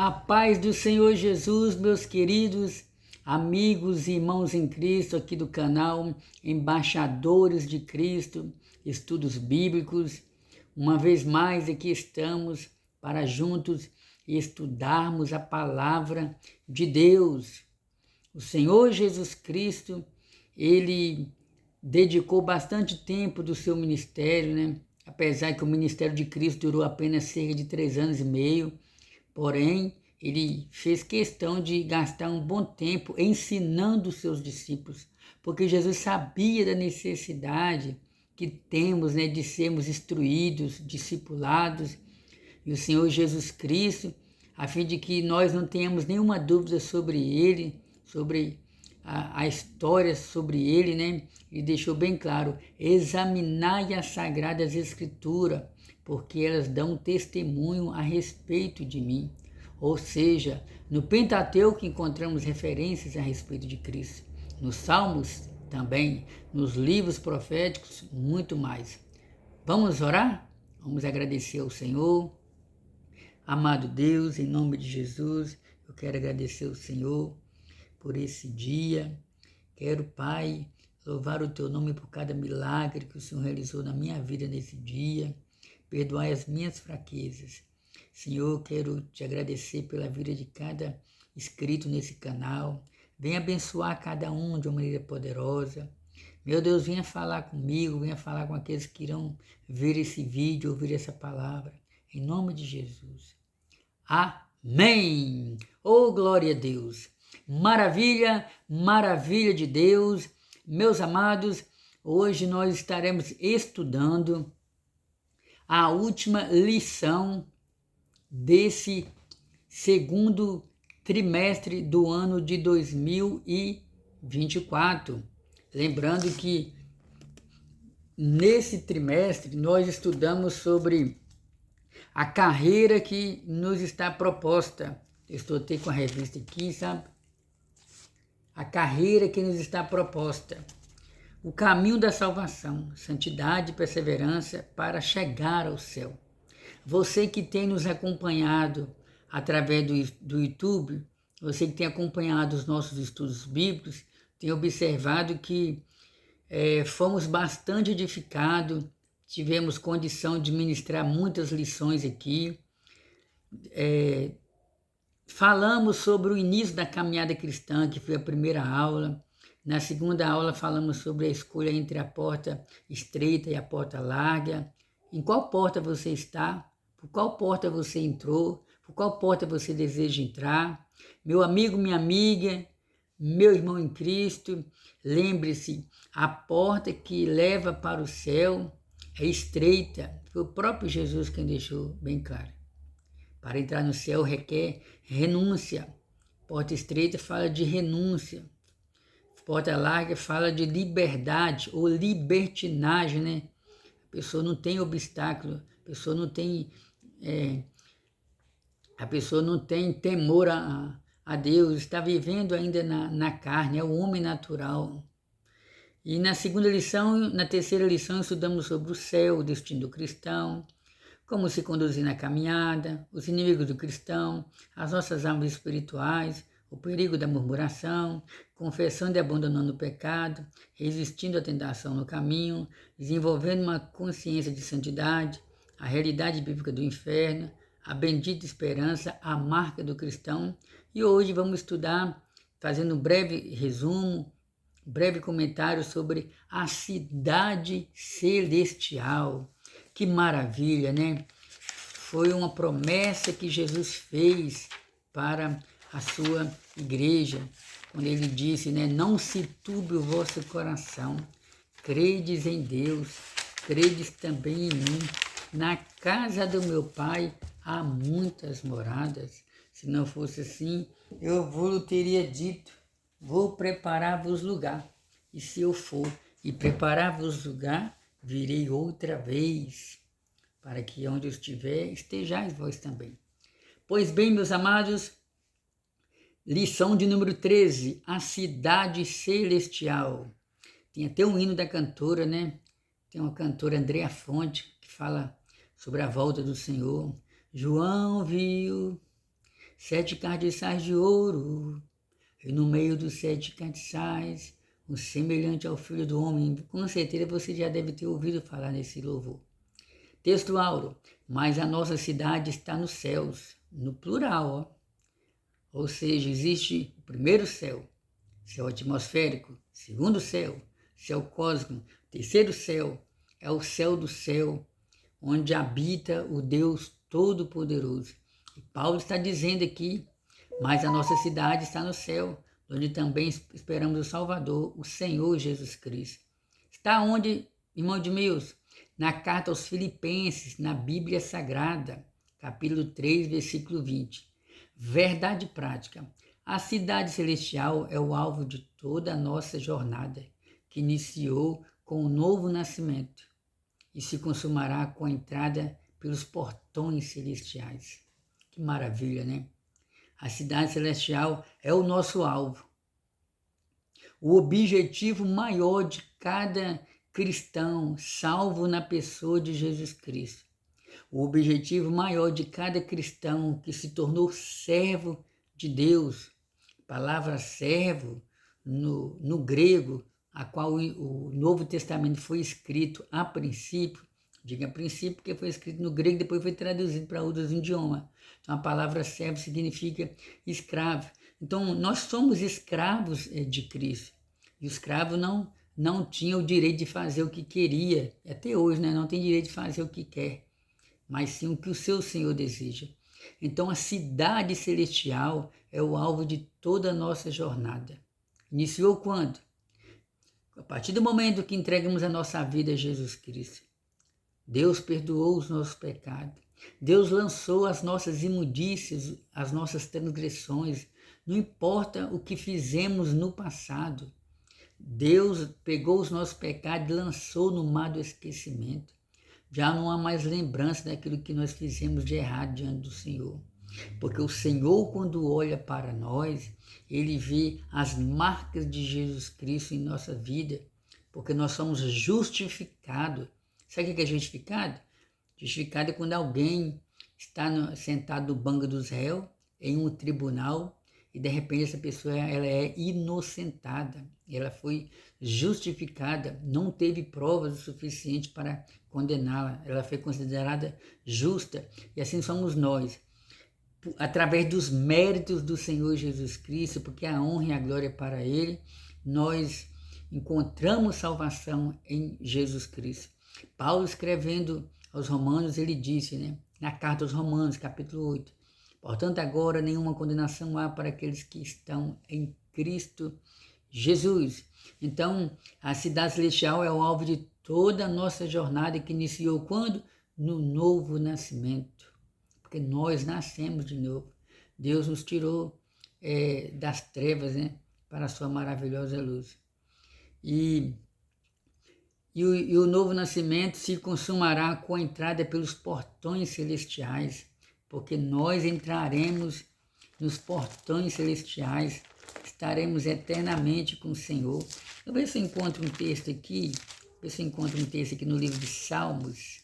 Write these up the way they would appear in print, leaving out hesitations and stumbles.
A paz do Senhor Jesus, meus queridos amigos e irmãos em Cristo aqui do canal Embaixadores de Cristo, Estudos Bíblicos. Uma vez mais aqui estamos para juntos estudarmos a palavra de Deus. O Senhor Jesus Cristo, Ele dedicou bastante tempo do seu ministério, né? Apesar que o ministério de Cristo durou apenas cerca de 3 anos e meio, porém, ele fez questão de gastar um bom tempo ensinando os seus discípulos, porque Jesus sabia da necessidade que temos, né, de sermos instruídos, discipulados, e o Senhor Jesus Cristo, a fim de que nós não tenhamos nenhuma dúvida sobre Ele, sobre a história sobre Ele, né? Ele deixou bem claro: examinai as Sagradas Escrituras, porque elas dão testemunho a respeito de mim. Ou seja, no Pentateuco encontramos referências a respeito de Cristo. Nos Salmos também, nos livros proféticos, muito mais. Vamos orar? Vamos agradecer ao Senhor. Amado Deus, em nome de Jesus, eu quero agradecer ao Senhor por esse dia. Quero, Pai, louvar o Teu nome por cada milagre que o Senhor realizou na minha vida nesse dia. Perdoai as minhas fraquezas. Senhor, quero Te agradecer pela vida de cada inscrito nesse canal. Venha abençoar cada um de uma maneira poderosa. Meu Deus, venha falar comigo, venha falar com aqueles que irão ver esse vídeo, ouvir essa palavra. Em nome de Jesus. Amém! Oh, glória a Deus! Maravilha, maravilha de Deus. Meus amados, hoje nós estaremos estudando a última lição desse segundo trimestre do ano de 2024. Lembrando que nesse trimestre nós estudamos sobre a carreira que nos está proposta. Eu estou até com a revista aqui, sabe? A carreira que nos está proposta. O caminho da salvação, santidade e perseverança para chegar ao céu. Você que tem nos acompanhado através do YouTube, você que tem acompanhado os nossos estudos bíblicos, tem observado que fomos bastante edificados, tivemos condição de ministrar muitas lições aqui. Falamos sobre o início da caminhada cristã, que foi a primeira aula. Na segunda aula falamos sobre a escolha entre a porta estreita e a porta larga. Em qual porta você está? Por qual porta você entrou? Por qual porta você deseja entrar? Meu amigo, minha amiga, meu irmão em Cristo, lembre-se, a porta que leva para o céu é estreita. Foi o próprio Jesus quem deixou bem claro. Para entrar no céu requer renúncia. Porta estreita fala de renúncia. Porta larga fala de liberdade ou libertinagem, né? A pessoa não tem obstáculo, a pessoa não tem temor a Deus, está vivendo ainda na carne, é o homem natural. E na terceira lição, estudamos sobre o céu, o destino do cristão, como se conduzir na caminhada, os inimigos do cristão, as nossas armas espirituais, o perigo da murmuração, confessando e abandonando o pecado, resistindo à tentação no caminho, desenvolvendo uma consciência de santidade, a realidade bíblica do inferno, a bendita esperança, a marca do cristão. E hoje vamos estudar, fazendo um breve resumo, breve comentário sobre a cidade celestial. Que maravilha, né? Foi uma promessa que Jesus fez para a sua igreja, quando ele disse, né? Não se turbe o vosso coração, credes em Deus, credes também em mim. Na casa do meu Pai há muitas moradas. Se não fosse assim, eu vos teria dito, vou preparar-vos lugar. E se eu for e preparar-vos lugar, virei outra vez, para que onde eu estiver, estejais vós também. Pois bem, meus amados, lição de número 13, a cidade celestial. Tem até um hino da cantora, né? Tem uma cantora, Andréa Fonte, que fala sobre a volta do Senhor. João viu 7 cardiçais de ouro, e no meio dos 7 cardiçais, um semelhante ao Filho do Homem. Com certeza você já deve ter ouvido falar nesse louvor. Texto áureo, mas a nossa cidade está nos céus, no plural, ó. Ou seja, existe o primeiro céu, céu atmosférico, segundo céu, céu cósmico, terceiro céu, é o céu do céu, onde habita o Deus Todo-Poderoso. E Paulo está dizendo aqui, mas a nossa cidade está no céu, onde também esperamos o Salvador, o Senhor Jesus Cristo. Está onde, irmão de meus? Na carta aos Filipenses, na Bíblia Sagrada, capítulo 3, versículo 20. Verdade prática. A cidade celestial é o alvo de toda a nossa jornada, que iniciou com o novo nascimento e se consumará com a entrada pelos portões celestiais. Que maravilha, né? A cidade celestial é o nosso alvo. O objetivo maior de cada cristão, salvo na pessoa de Jesus Cristo. O objetivo maior de cada cristão que se tornou servo de Deus. A palavra servo, no grego, a qual o Novo Testamento foi escrito a princípio, diga a princípio porque foi escrito no grego e depois foi traduzido para outros idiomas. Então a palavra servo significa escravo. Então nós somos escravos de Cristo. E o escravo não tinha o direito de fazer o que queria, até hoje, né? Não tem direito de fazer o que quer, mas sim o que o seu Senhor deseja. Então a cidade celestial é o alvo de toda a nossa jornada. Iniciou quando? A partir do momento que entregamos a nossa vida a Jesus Cristo. Deus perdoou os nossos pecados. Deus lançou as nossas imundícias, as nossas transgressões. Não importa o que fizemos no passado. Deus pegou os nossos pecados e lançou no mar do esquecimento. Já não há mais lembrança daquilo que nós fizemos de errado diante do Senhor. Porque o Senhor, quando olha para nós, Ele vê as marcas de Jesus Cristo em nossa vida, porque nós somos justificados. Sabe o que é justificado? Justificado é quando alguém está sentado no banco dos réus, em um tribunal, e de repente essa pessoa ela é inocentada, ela foi justificada, não teve provas o suficiente para condená-la, ela foi considerada justa, e assim somos nós, através dos méritos do Senhor Jesus Cristo, porque a honra e a glória é para Ele, nós encontramos salvação em Jesus Cristo. Paulo, escrevendo aos Romanos, ele disse, né, na carta aos Romanos, capítulo 8, portanto, agora nenhuma condenação há para aqueles que estão em Cristo Jesus. Então, a cidade celestial é o alvo de toda a nossa jornada que iniciou quando? No novo nascimento. Porque nós nascemos de novo. Deus nos tirou das trevas, né, para a sua maravilhosa luz. E o novo nascimento se consumará com a entrada pelos portões celestiais, porque nós entraremos nos portões celestiais, estaremos eternamente com o Senhor. Eu vou ver se eu encontro um texto aqui, no livro de Salmos.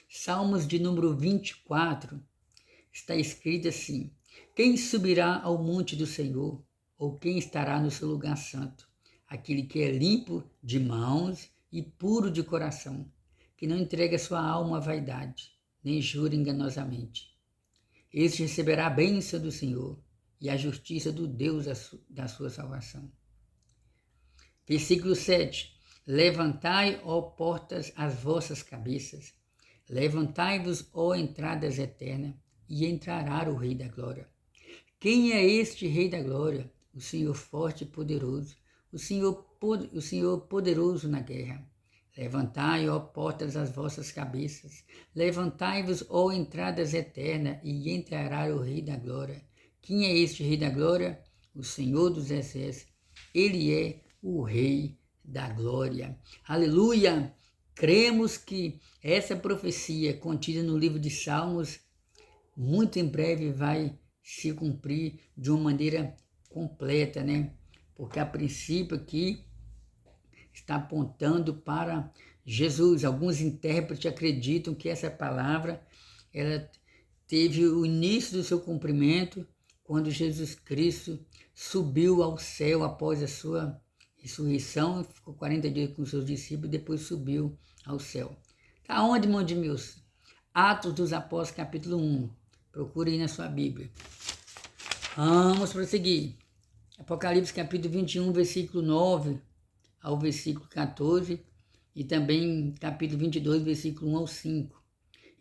Salmos de número 24, está escrito assim: quem subirá ao monte do Senhor, ou quem estará no seu lugar santo? Aquele que é limpo de mãos e puro de coração, que não entrega sua alma à vaidade, nem jura enganosamente. Este receberá a bênção do Senhor e a justiça do Deus da sua salvação. Versículo 7. Levantai, ó portas, as vossas cabeças. Levantai-vos, ó entradas eternas, e entrará o Rei da Glória. Quem é este Rei da Glória? O Senhor forte e poderoso, o Senhor poderoso na guerra. Levantai, ó portas, as vossas cabeças. Levantai-vos, ó entradas eternas, e entrará o Rei da Glória. Quem é este Rei da Glória? O Senhor dos Exércitos. Ele é o Rei da Glória. Aleluia! Cremos que essa profecia contida no livro de Salmos, muito em breve vai se cumprir de uma maneira completa, né? Porque a princípio aqui está apontando para Jesus. Alguns intérpretes acreditam que essa palavra ela teve o início do seu cumprimento quando Jesus Cristo subiu ao céu após a sua ressurreição, ficou 40 dias com seus discípulos e depois subiu ao céu. Está onde, irmão de meus? Atos dos Apóstolos, capítulo 1. Procure aí na sua Bíblia. Vamos prosseguir. Apocalipse, capítulo 21, versículo 9 ao versículo 14 e também capítulo 22, versículo 1 ao 5.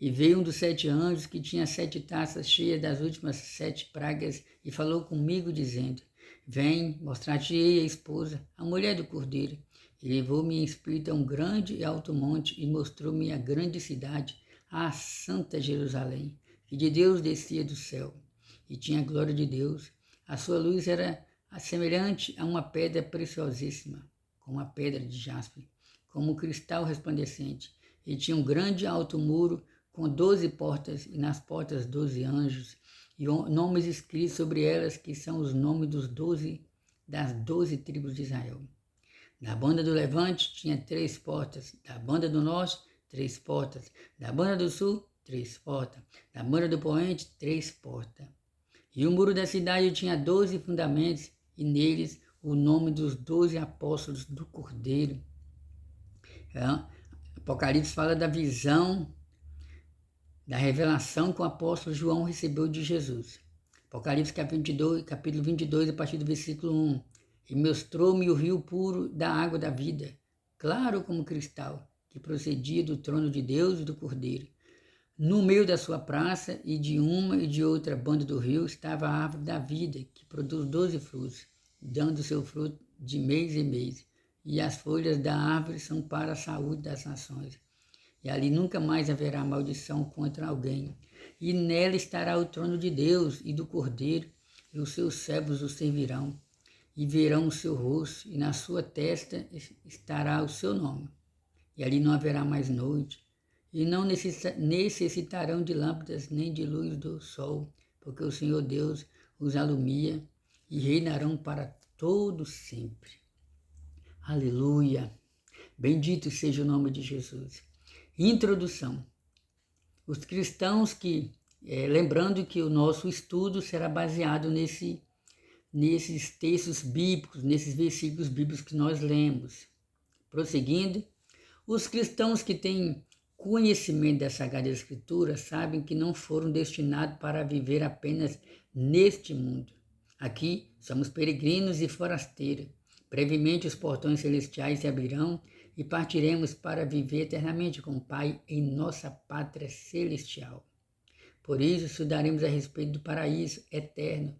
E veio um dos 7 anjos que tinha 7 taças cheias das últimas 7 pragas e falou comigo dizendo: Vem, mostrar-te-ei a esposa, a mulher do Cordeiro. E levou-me em espírito a um grande e alto monte e mostrou-me a grande cidade, a santa Jerusalém, que de Deus descia do céu. E tinha a glória de Deus. A sua luz era semelhante a uma pedra preciosíssima, como a pedra de jaspe, como um cristal resplandecente. E tinha um grande e alto muro com 12 portas, e nas portas 12 anjos, e nomes escritos sobre elas, que são os nomes das 12 tribos de Israel. Da banda do levante tinha 3 portas, da banda do norte 3 portas, da banda do sul 3 portas, da banda do poente 3 portas. E o muro da cidade tinha 12 fundamentos, e neles o nome dos 12 apóstolos do Cordeiro. Apocalipse fala da visão, da revelação que o apóstolo João recebeu de Jesus. Apocalipse capítulo 22, a partir do versículo 1. E mostrou-me o rio puro da água da vida, claro como cristal, que procedia do trono de Deus e do Cordeiro. No meio da sua praça, e de uma e de outra banda do rio, estava a árvore da vida, que produz 12 frutos, dando seu fruto de mês em mês. E as folhas da árvore são para a saúde das nações. E ali nunca mais haverá maldição contra alguém. E nela estará o trono de Deus e do Cordeiro, e os seus servos o servirão, e verão o seu rosto, e na sua testa estará o seu nome. E ali não haverá mais noite, e não necessitarão de lâmpadas nem de luz do sol, porque o Senhor Deus os alumia, e reinarão para todo sempre. Aleluia! Bendito seja o nome de Jesus. Introdução. Os cristãos lembrando que o nosso estudo será baseado nesses textos bíblicos, nesses versículos bíblicos que nós lemos. Prosseguindo, os cristãos que têm conhecimento da Sagrada Escritura sabem que não foram destinados para viver apenas neste mundo. Aqui somos peregrinos e forasteiros. Brevemente os portões celestiais se abrirão e partiremos para viver eternamente com o Pai em nossa pátria celestial. Por isso estudaremos a respeito do paraíso eterno,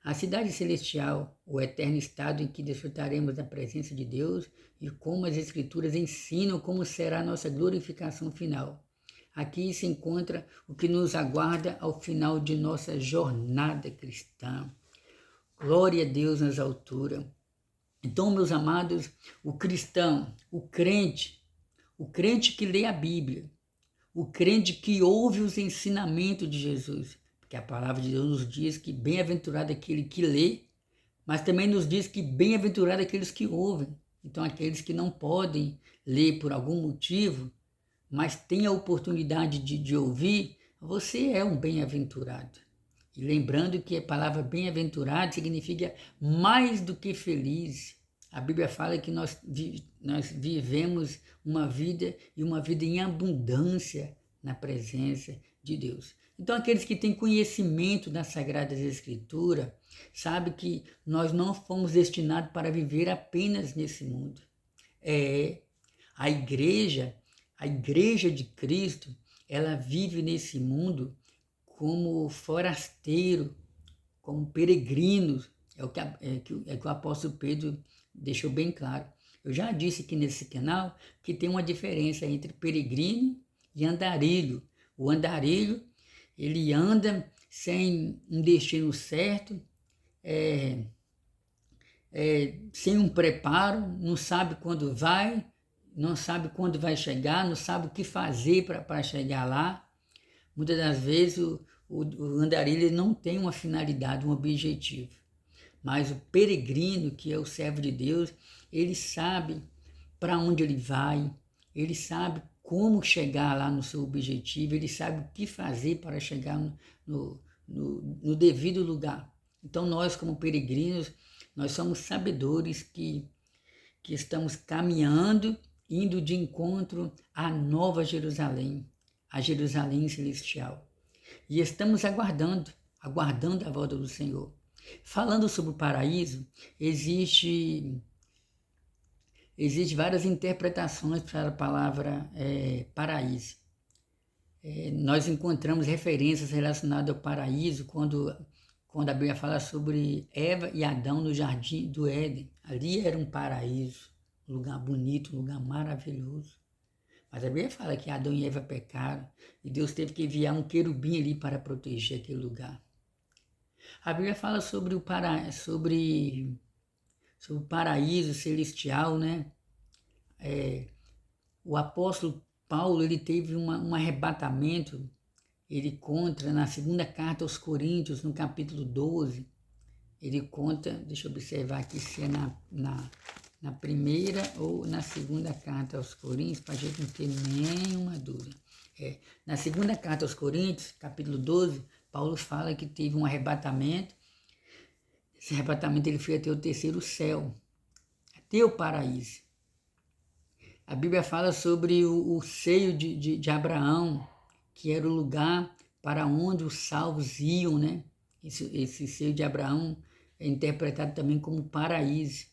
a cidade celestial, o eterno estado em que desfrutaremos da presença de Deus e como as Escrituras ensinam como será a nossa glorificação final. Aqui se encontra o que nos aguarda ao final de nossa jornada cristã. Glória a Deus nas alturas. Então, meus amados, o cristão, o crente que lê a Bíblia, o crente que ouve os ensinamentos de Jesus, porque a palavra de Deus nos diz que bem-aventurado aquele que lê, mas também nos diz que bem-aventurado aqueles que ouvem. Então, aqueles que não podem ler por algum motivo, mas têm a oportunidade de ouvir, você é um bem-aventurado. E lembrando que a palavra bem-aventurado significa mais do que feliz. A Bíblia fala que nós vivemos uma vida em abundância na presença de Deus. Então, aqueles que têm conhecimento das Sagradas Escrituras sabem que nós não fomos destinados para viver apenas nesse mundo. A igreja de Cristo, ela vive nesse mundo como forasteiro, como peregrinos, é o que o apóstolo Pedro deixou bem claro. Eu já disse aqui nesse canal que tem uma diferença entre peregrino e andarilho. O andarilho, ele anda sem um destino certo, sem um preparo, não sabe quando vai, não sabe quando vai chegar, não sabe o que fazer para chegar lá. Muitas das vezes o andarilho não tem uma finalidade, um objetivo. Mas o peregrino, que é o servo de Deus, ele sabe para onde ele vai, ele sabe como chegar lá no seu objetivo, ele sabe o que fazer para chegar no devido lugar. Então nós, como peregrinos, nós somos sabedores que estamos caminhando, indo de encontro à Nova Jerusalém, a Jerusalém Celestial. E estamos aguardando a volta do Senhor. Falando sobre o paraíso, existe várias interpretações para a palavra paraíso. Nós encontramos referências relacionadas ao paraíso quando a Bíblia fala sobre Eva e Adão no jardim do Éden. Ali era um paraíso, um lugar bonito, um lugar maravilhoso. Mas a Bíblia fala que Adão e Eva pecaram e Deus teve que enviar um querubim ali para proteger aquele lugar. A Bíblia fala sobre o paraíso celestial, né? O apóstolo Paulo, ele teve um arrebatamento. Ele conta na segunda carta aos Coríntios, no capítulo 12, ele conta, deixa eu observar aqui se é na primeira ou na segunda carta aos Coríntios, para a gente não ter nenhuma dúvida. Na segunda carta aos Coríntios, capítulo 12, Paulo fala que teve um arrebatamento. Esse arrebatamento ele foi até o terceiro céu, até o paraíso. A Bíblia fala sobre o seio de Abraão, que era o lugar para onde os salvos iam, né? Esse seio de Abraão é interpretado também como paraíso.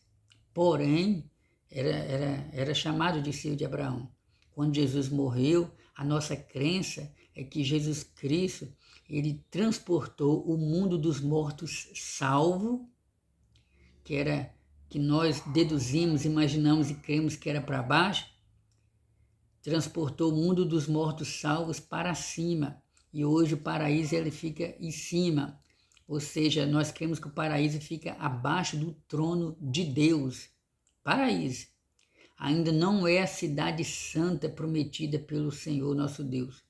Porém, era chamado de seio de Abraão. Quando Jesus morreu, a nossa crença é que Jesus Cristo, ele transportou o mundo dos mortos salvo, que nós deduzimos, imaginamos e cremos que era para baixo, transportou o mundo dos mortos salvos para cima. E hoje o paraíso ele fica em cima. Ou seja, nós cremos que o paraíso fica abaixo do trono de Deus. Paraíso. Ainda não é a cidade santa prometida pelo Senhor nosso Deus.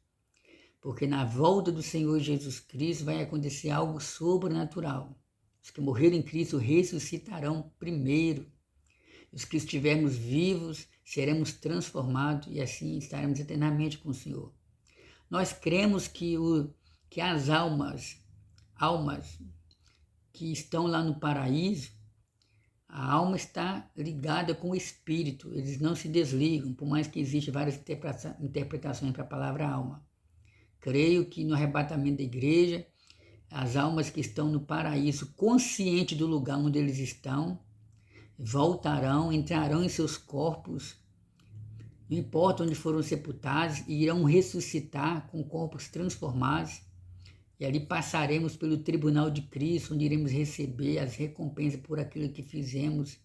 Porque na volta do Senhor Jesus Cristo vai acontecer algo sobrenatural. Os que morreram em Cristo ressuscitarão primeiro. Os que estivermos vivos seremos transformados e assim estaremos eternamente com o Senhor. Nós cremos que as almas que estão lá no paraíso, a alma está ligada com o espírito, eles não se desligam, por mais que existam várias interpretações para a palavra alma. Creio que no arrebatamento da igreja, as almas que estão no paraíso, conscientes do lugar onde eles estão, voltarão, entrarão em seus corpos, não importa onde foram sepultados, e irão ressuscitar com corpos transformados. E ali passaremos pelo tribunal de Cristo, onde iremos receber as recompensas por aquilo que fizemos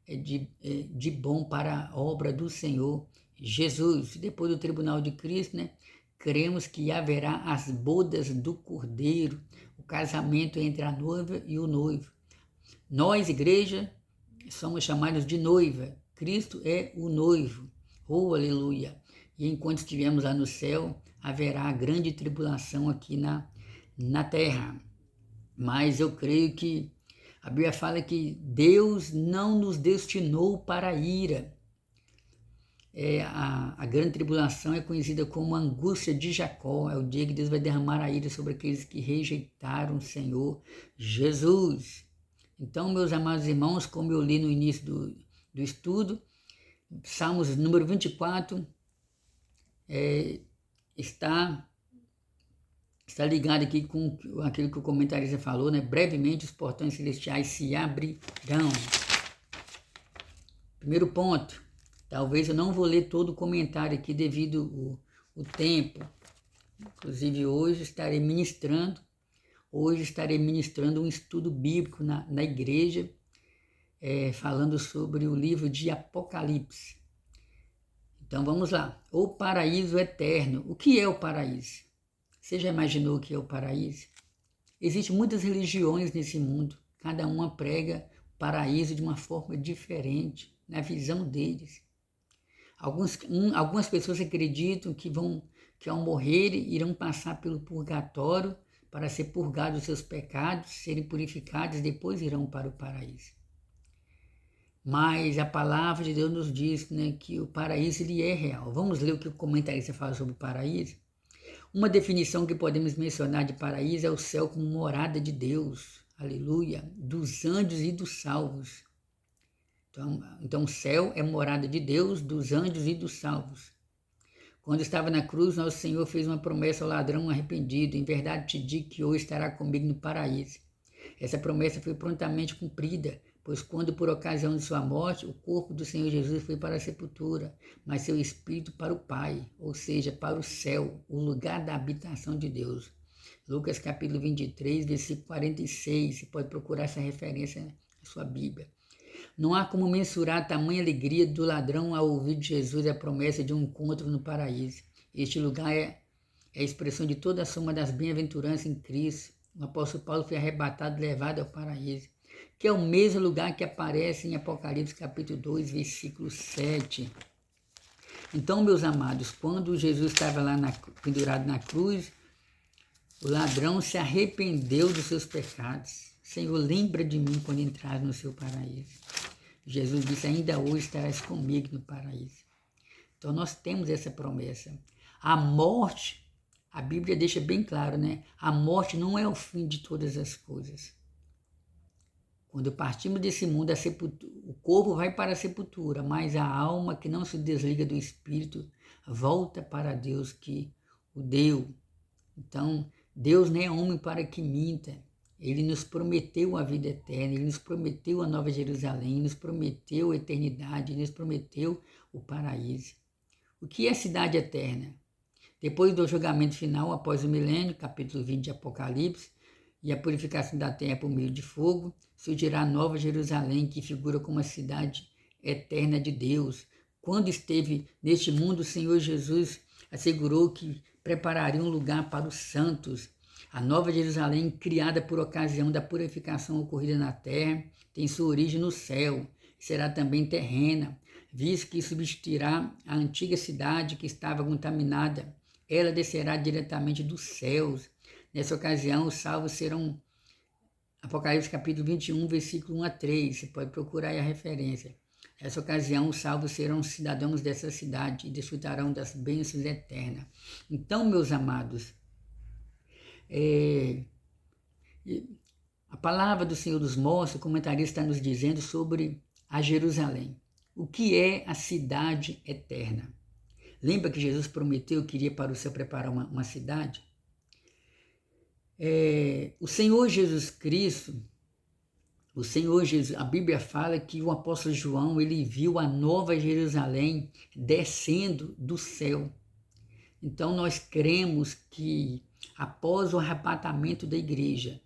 de bom para a obra do Senhor Jesus. Depois do tribunal de Cristo, né, cremos que haverá as bodas do Cordeiro, o casamento entre a noiva e o noivo. Nós, igreja, somos chamados de noiva. Cristo é o noivo. Oh, aleluia! E enquanto estivermos lá no céu, haverá a grande tribulação aqui na terra. Mas eu creio que a Bíblia fala que Deus não nos destinou para a ira. A grande tribulação é conhecida como a angústia de Jacó. É o dia que Deus vai derramar a ira sobre aqueles que rejeitaram o Senhor Jesus. Então, meus amados irmãos, como eu li no início do estudo, Salmos número 24 está ligado aqui com aquilo que o comentarista falou, né? Brevemente os portões celestiais se abrirão. Primeiro ponto, talvez eu não vou ler todo o comentário aqui devido ao tempo. Inclusive hoje estarei ministrando um estudo bíblico na igreja, falando sobre o livro de Apocalipse. Então vamos lá. O paraíso eterno. O que é o paraíso? Você já imaginou o que é o paraíso? Existem muitas religiões nesse mundo. Cada uma prega o paraíso de uma forma diferente, na visão deles. Algumas pessoas acreditam que ao morrerem irão passar pelo purgatório para ser purgados os seus pecados, serem purificados e depois irão para o paraíso. Mas a palavra de Deus nos diz, né, que o paraíso ele é real. Vamos ler o que o comentarista fala sobre o paraíso? Uma definição que podemos mencionar de paraíso é o céu como morada de Deus, aleluia, dos anjos e dos salvos. Então o céu é morada de Deus, dos anjos e dos salvos. Quando estava na cruz, nosso Senhor fez uma promessa ao ladrão arrependido: em verdade te digo que hoje estará comigo no paraíso. Essa promessa foi prontamente cumprida, pois quando por ocasião de sua morte, o corpo do Senhor Jesus foi para a sepultura, mas seu espírito para o Pai, ou seja, para o céu, o lugar da habitação de Deus. Lucas capítulo 23, versículo 46, você pode procurar essa referência na sua Bíblia. Não há como mensurar a tamanha alegria do ladrão ao ouvir de Jesus a promessa de um encontro no paraíso. Este lugar é a expressão de toda a soma das bem-aventuranças em Cristo. O apóstolo Paulo foi arrebatado e levado ao paraíso, que é o mesmo lugar que aparece em Apocalipse capítulo 2, versículo 7. Então, meus amados, quando Jesus estava lá pendurado na cruz, o ladrão se arrependeu dos seus pecados. Senhor, lembra de mim quando entrar no seu paraíso. Jesus disse: ainda hoje estarás comigo no paraíso. Então nós temos essa promessa. A morte, a Bíblia deixa bem claro, né? A morte não é o fim de todas as coisas. Quando partimos desse mundo, o corpo vai para a sepultura, mas a alma que não se desliga do espírito volta para Deus que o deu. Então, Deus não é homem para que minta. Ele nos prometeu a vida eterna, Ele nos prometeu a Nova Jerusalém, Ele nos prometeu a eternidade, Ele nos prometeu o paraíso. O que é a cidade eterna? Depois do julgamento final, após o milênio, capítulo 20 de Apocalipse, e a purificação da terra por meio de fogo, surgirá a Nova Jerusalém, que figura como a cidade eterna de Deus. Quando esteve neste mundo, o Senhor Jesus assegurou que prepararia um lugar para os santos. A Nova Jerusalém, criada por ocasião da purificação ocorrida na terra, tem sua origem no céu, será também terrena, visto que substituirá a antiga cidade que estava contaminada. Ela descerá diretamente dos céus. Nessa ocasião, os salvos serão, Apocalipse capítulo 21, versículo 1 a 3, você pode procurar aí a referência. Nessa ocasião, os salvos serão cidadãos dessa cidade e desfrutarão das bênçãos eternas. Então, meus amados, a palavra do Senhor nos mostra, o comentarista está nos dizendo sobre a Jerusalém. O que é a cidade eterna? Lembra que Jesus prometeu que iria para o céu preparar uma cidade? O Senhor Jesus Cristo, a Bíblia fala que o apóstolo João, ele viu a Nova Jerusalém descendo do céu. Então nós cremos que após o arrebatamento da igreja,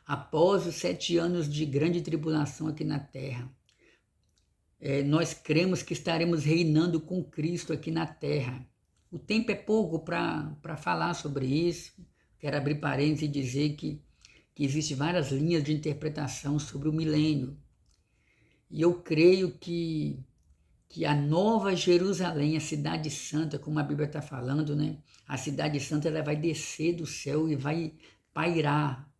após os 7 anos de grande tribulação aqui na terra, nós cremos que estaremos reinando com Cristo aqui na terra. O tempo é pouco para falar sobre isso. Quero abrir parênteses e dizer que existem várias linhas de interpretação sobre o milênio. E eu creio que a Nova Jerusalém, a cidade santa, como a Bíblia está falando, né? A cidade santa ela vai descer do céu e vai pairar,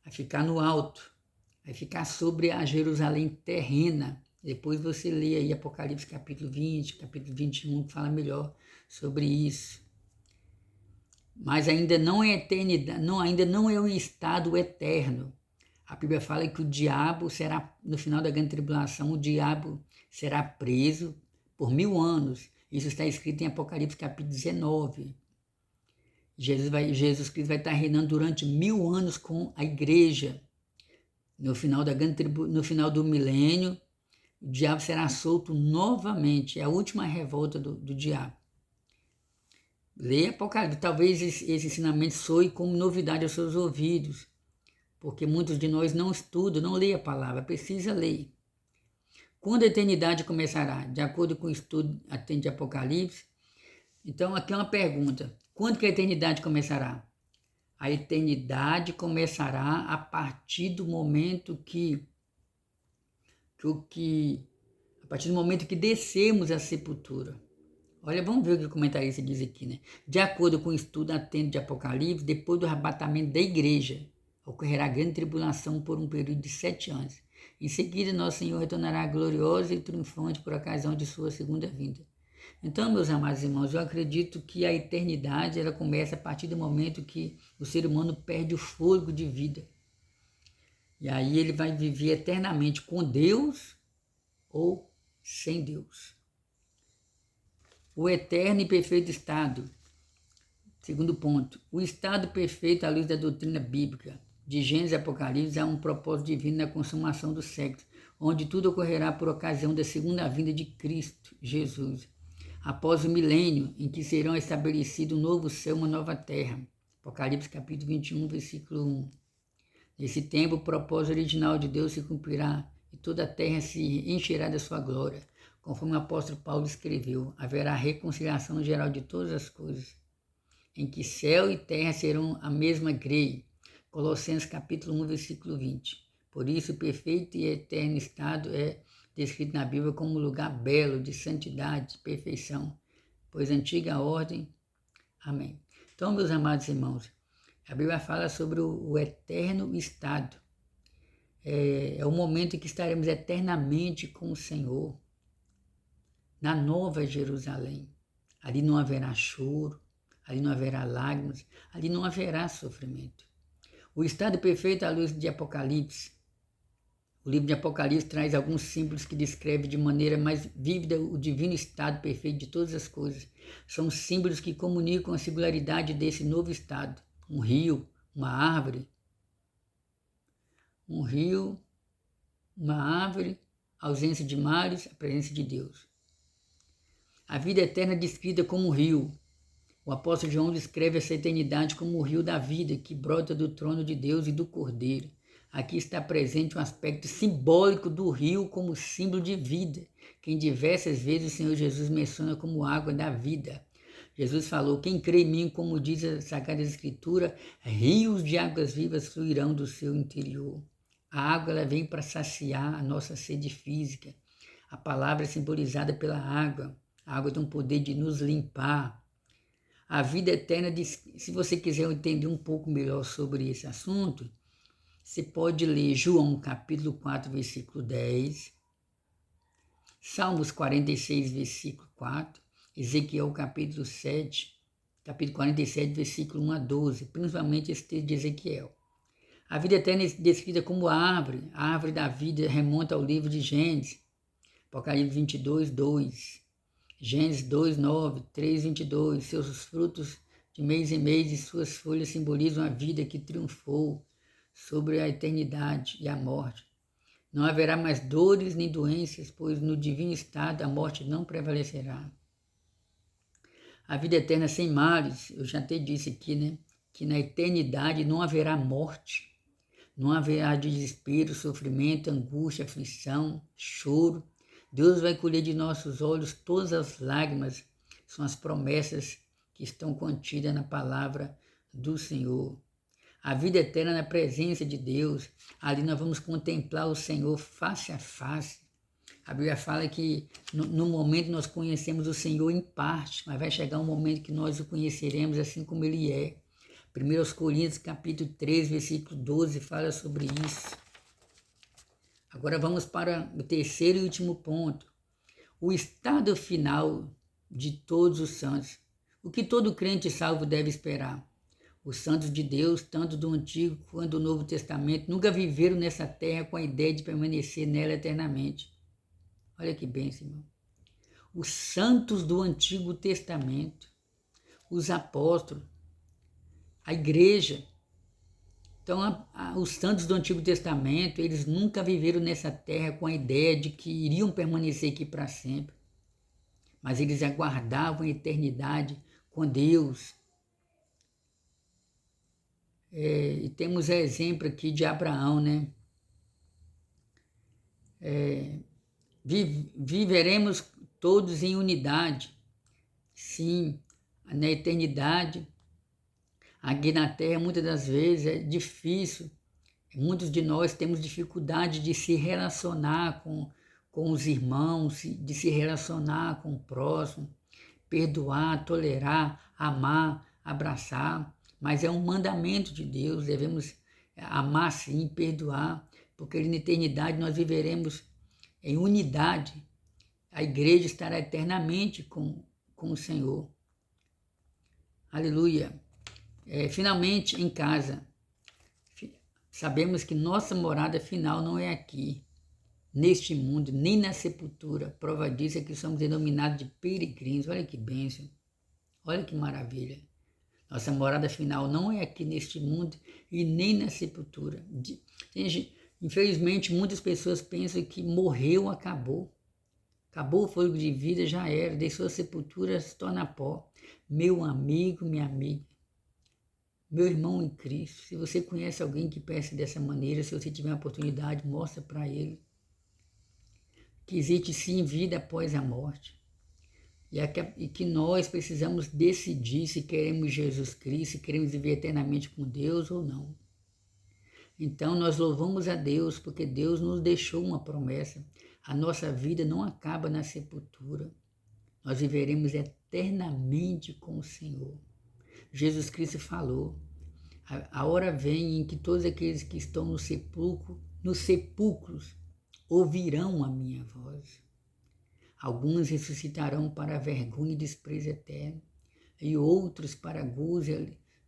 vai ficar no alto, vai ficar sobre a Jerusalém terrena. Depois você lê aí Apocalipse capítulo 20, capítulo 21, que fala melhor sobre isso. Mas ainda não é eternidade, ainda não é um estado eterno. A Bíblia fala que o diabo será, no final da grande tribulação, o diabo será preso por 1000 anos. Isso está escrito em Apocalipse capítulo 19. Jesus Cristo vai estar reinando durante 1000 anos com a igreja. No final do milênio, o diabo será solto novamente. É a última revolta do diabo. Leia Apocalipse. Talvez esse ensinamento soe como novidade aos seus ouvidos, porque muitos de nós não estudam, não leem a palavra, precisa ler. Quando a eternidade começará? De acordo com o estudo atende de Apocalipse. Então, aqui é uma pergunta. Quando que a eternidade começará? A eternidade começará a partir do momento que descemos à sepultura. Olha, vamos ver o que o comentarista diz aqui, né? De acordo com o estudo atento de Apocalipse, depois do arrebatamento da igreja, ocorrerá grande tribulação por um período de 7 anos. Em seguida, nosso Senhor retornará glorioso e triunfante por ocasião de sua segunda vinda. Então, meus amados irmãos, eu acredito que a eternidade ela começa a partir do momento que o ser humano perde o fôlego de vida. E aí ele vai viver eternamente com Deus ou sem Deus. O eterno e perfeito estado. Segundo ponto, o estado perfeito à luz da doutrina bíblica. De Gênesis e Apocalipse há um propósito divino na consumação dos séculos, onde tudo ocorrerá por ocasião da segunda vinda de Cristo Jesus, após o milênio em que serão estabelecidos um novo céu e uma nova terra. Apocalipse capítulo 21, versículo 1. Nesse tempo, o propósito original de Deus se cumprirá e toda a terra se encherá da sua glória. Conforme o apóstolo Paulo escreveu, haverá reconciliação geral de todas as coisas, em que céu e terra serão a mesma grei. Colossenses capítulo 1, versículo 20. Por isso, o perfeito e eterno estado é descrito na Bíblia como um lugar belo, de santidade, de perfeição, pois a antiga ordem. Amém. Então, meus amados irmãos, a Bíblia fala sobre o eterno estado. É o momento em que estaremos eternamente com o Senhor, na Nova Jerusalém. Ali não haverá choro, ali não haverá lágrimas, ali não haverá sofrimento. O estado perfeito à luz de Apocalipse. O livro de Apocalipse traz alguns símbolos que descrevem de maneira mais vívida o divino estado perfeito de todas as coisas. São símbolos que comunicam a singularidade desse novo estado. Um rio, uma árvore, ausência de mares, a presença de Deus. A vida eterna é descrita como um rio. O apóstolo João descreve essa eternidade como o rio da vida que brota do trono de Deus e do Cordeiro. Aqui está presente um aspecto simbólico do rio como símbolo de vida, que em diversas vezes o Senhor Jesus menciona como água da vida. Jesus falou, quem crê em mim, como diz a Sagrada Escritura, rios de águas vivas fluirão do seu interior. A água ela vem para saciar a nossa sede física. A palavra é simbolizada pela água. A água tem o poder de nos limpar. A vida eterna, se você quiser entender um pouco melhor sobre esse assunto, você pode ler João capítulo 4, versículo 10, Salmos 46, versículo 4, Ezequiel capítulo 47, versículo 1 a 12, principalmente esse texto de Ezequiel. A vida eterna é descrita como a árvore da vida remonta ao livro de Gênesis, Apocalipse 22, 2, Gênesis 2, 9, 3, 22, seus frutos de mês em mês e suas folhas simbolizam a vida que triunfou sobre a eternidade e a morte. Não haverá mais dores nem doenças, pois no divino estado a morte não prevalecerá. A vida eterna sem males, eu já até disse aqui, né? Que na eternidade não haverá morte, não haverá desespero, sofrimento, angústia, aflição, choro. Deus vai colher de nossos olhos todas as lágrimas, são as promessas que estão contidas na palavra do Senhor. A vida eterna na presença de Deus, ali nós vamos contemplar o Senhor face a face. A Bíblia fala que no momento nós conhecemos o Senhor em parte, mas vai chegar um momento que nós o conheceremos assim como Ele é. 1 Coríntios capítulo 3, versículo 12 fala sobre isso. Agora vamos para o terceiro e último ponto. O estado final de todos os santos. O que todo crente salvo deve esperar. Os santos de Deus, tanto do Antigo quanto do Novo Testamento, nunca viveram nessa terra com a ideia de permanecer nela eternamente. Olha que bênção, irmão. Os santos do Antigo Testamento, os apóstolos, a igreja. Então, os santos do Antigo Testamento, eles nunca viveram nessa terra com a ideia de que iriam permanecer aqui para sempre. Mas eles aguardavam a eternidade com Deus. E temos o exemplo aqui de Abraão, né? Viveremos todos em unidade. Sim, na eternidade. Aqui na Terra, muitas das vezes, é difícil. Muitos de nós temos dificuldade de se relacionar com os irmãos, de se relacionar com o próximo, perdoar, tolerar, amar, abraçar. Mas é um mandamento de Deus, devemos amar sim, perdoar. porque na eternidade nós viveremos em unidade. A igreja estará eternamente com o Senhor. Aleluia. Finalmente em casa. Sabemos que nossa morada final não é aqui, neste mundo, nem na sepultura. Prova disso é que somos denominados de peregrinos. Olha que bênção. Olha que maravilha. Nossa morada final não é aqui neste mundo e nem na sepultura. Infelizmente, muitas pessoas pensam que morreu, acabou. Acabou o fôlego de vida, já era. Deixou a sepultura, se torna pó. Meu amigo, minha amiga, meu irmão em Cristo, se você conhece alguém que pensa dessa maneira, se você tiver a oportunidade, mostra para ele que existe sim vida após a morte. E que nós precisamos decidir se queremos Jesus Cristo, se queremos viver eternamente com Deus ou não. Então nós louvamos a Deus porque Deus nos deixou uma promessa. A nossa vida não acaba na sepultura. Nós viveremos eternamente com o Senhor. Jesus Cristo falou, a hora vem em que todos aqueles que estão nos sepulcros ouvirão a minha voz. Alguns ressuscitarão para vergonha e desprezo eterno, e outros para gozo,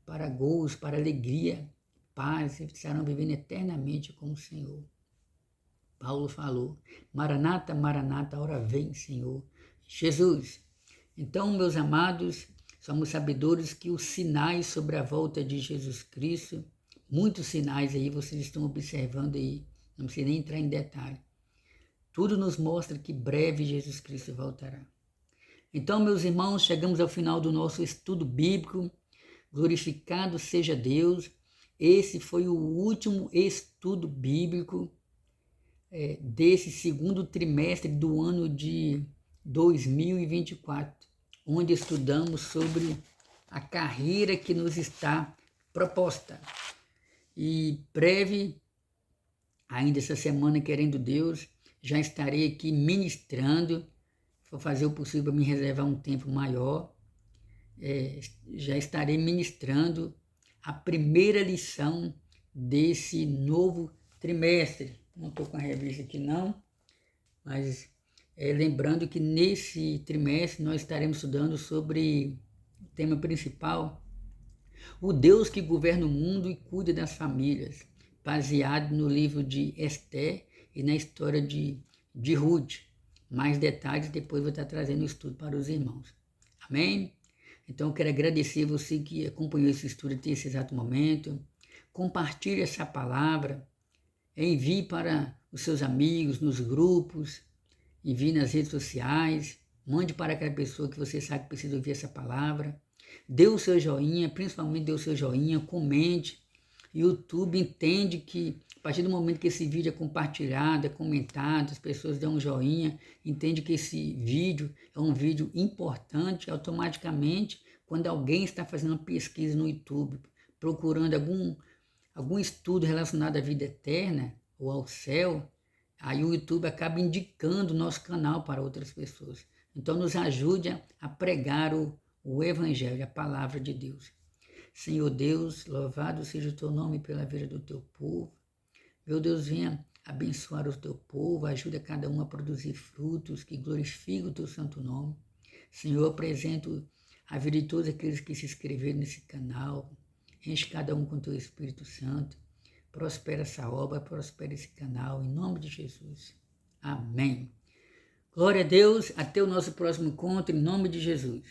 para alegria, paz, e estarão vivendo eternamente com o Senhor. Paulo falou, Maranata, Maranata, a hora vem, Senhor Jesus. Então, meus amados, somos sabedores que os sinais sobre a volta de Jesus Cristo, muitos sinais aí vocês estão observando aí, não precisa nem entrar em detalhe. Tudo nos mostra que breve Jesus Cristo voltará. Então, meus irmãos, chegamos ao final do nosso estudo bíblico. Glorificado seja Deus. Esse foi o último estudo bíblico desse segundo trimestre do ano de 2024, onde estudamos sobre a carreira que nos está proposta. E breve, ainda essa semana, querendo Deus, já estarei aqui ministrando. Vou fazer o possível para me reservar um tempo maior. Já estarei ministrando a primeira lição desse novo trimestre. Não estou com a revista aqui não, mas lembrando que nesse trimestre nós estaremos estudando sobre o tema principal, o Deus que governa o mundo e cuida das famílias, baseado no livro de Esther e na história de Ruth. Mais detalhes depois vou estar trazendo o estudo para os irmãos. Amém? Então eu quero agradecer você que acompanhou esse estudo até esse exato momento. Compartilhe essa palavra, envie para os seus amigos, nos grupos, envie nas redes sociais, mande para aquela pessoa que você sabe que precisa ouvir essa palavra. Dê o seu joinha, principalmente dê o seu joinha, comente. YouTube entende que a partir do momento que esse vídeo é compartilhado, é comentado, as pessoas dão um joinha, entende que esse vídeo é um vídeo importante. Automaticamente, quando alguém está fazendo uma pesquisa no YouTube, procurando algum estudo relacionado à vida eterna ou ao céu, aí o YouTube acaba indicando o nosso canal para outras pessoas. Então nos ajude a pregar o Evangelho, a palavra de Deus. Senhor Deus, louvado seja o teu nome pela vida do teu povo. Meu Deus, venha abençoar o teu povo, ajuda cada um a produzir frutos que glorifiquem o teu santo nome. Senhor, apresento a vida de todos aqueles que se inscreveram nesse canal. Enche cada um com teu Espírito Santo. Prospera essa obra, prospera esse canal, em nome de Jesus. Amém. Glória a Deus, até o nosso próximo encontro, em nome de Jesus.